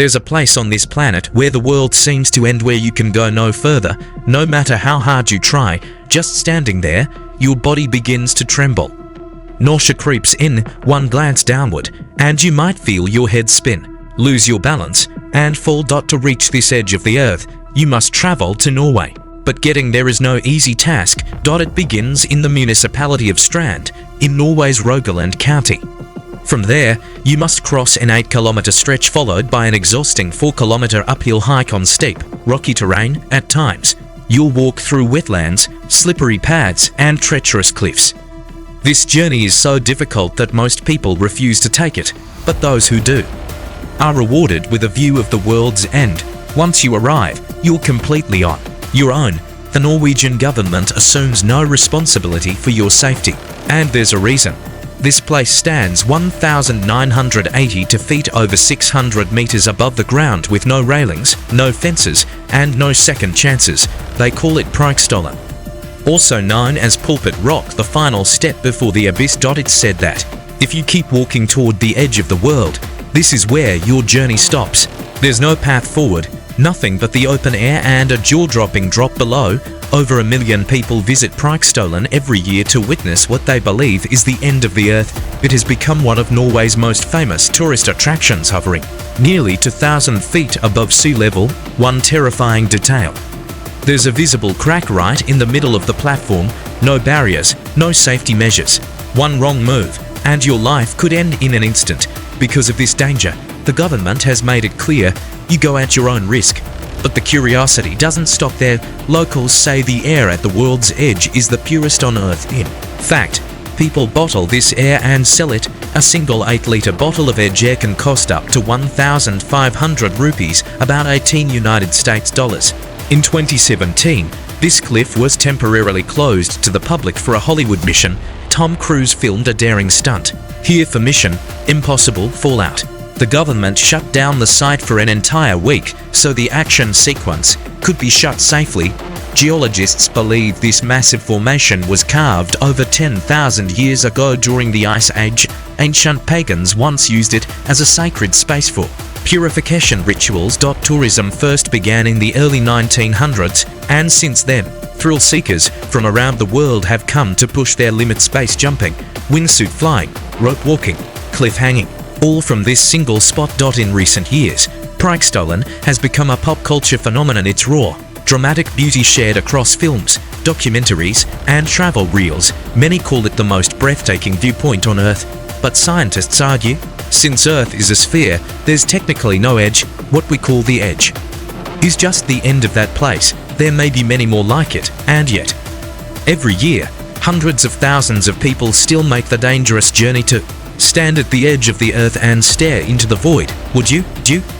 There's a place on this planet where the world seems to end, where you can go no further, no matter how hard you try. Just standing there, your body begins to tremble. Nausea creeps in, one glance downward, and you might feel your head spin, lose your balance, and fall. To reach this edge of the earth, you must travel to Norway. But getting there is no easy task. It begins in the municipality of Strand, in Norway's Rogaland County. From there, you must cross an 8-kilometer stretch followed by an exhausting 4-kilometer uphill hike on steep, rocky terrain at times. You'll walk through wetlands, slippery paths, and treacherous cliffs. This journey is so difficult that most people refuse to take it, but those who do are rewarded with a view of the world's end. Once you arrive, you're completely on your own. The Norwegian government assumes no responsibility for your safety, and there's a reason. This place stands 1,982 feet over 600 meters above the ground, with no railings, no fences, and no second chances. They call it Preikestolen, also known as Pulpit Rock, the final step before the abyss. It's said that if you keep walking toward the edge of the world, this is where your journey stops. There's no path forward, nothing but the open air and a jaw-dropping drop below. Over 1 million people visit Preikestolen every year to witness what they believe is the end of the earth. It has become one of Norway's most famous tourist attractions, hovering nearly 2,000 feet above sea level. One terrifying detail: there's a visible crack right in the middle of the platform. No barriers, no safety measures. One wrong move, and your life could end in an instant. Because of this danger, the government has made it clear you go at your own risk. But the curiosity doesn't stop there. Locals say the air at the world's edge is the purest on earth. In fact, people bottle this air and sell it. A single 8-liter bottle of edge air can cost up to 1,500 rupees, about 18 United States dollars. In 2017, this cliff was temporarily closed to the public for a Hollywood mission. Tom Cruise filmed a daring stunt here for Mission Impossible Fallout. The government shut down the site for an entire week so the action sequence could be shot safely. Geologists believe this massive formation was carved over 10,000 years ago during the Ice Age. Ancient pagans once used it as a sacred space for purification rituals. Tourism first began in the early 1900s, and since then, thrill seekers from around the world have come to push their limits: space jumping, wingsuit flying, rope walking, cliff hanging, all from this single spot. In recent years, Preikestolen has become a pop culture phenomenon. Its raw, dramatic beauty shared across films, documentaries, and travel reels. Many call it the most breathtaking viewpoint on Earth, but scientists argue, since Earth is a sphere, there's technically no edge. What we call the edge is just the end of that place. There may be many more like it, and yet, every year, hundreds of thousands of people still make the dangerous journey to stand at the edge of the earth and stare into the void. Would you?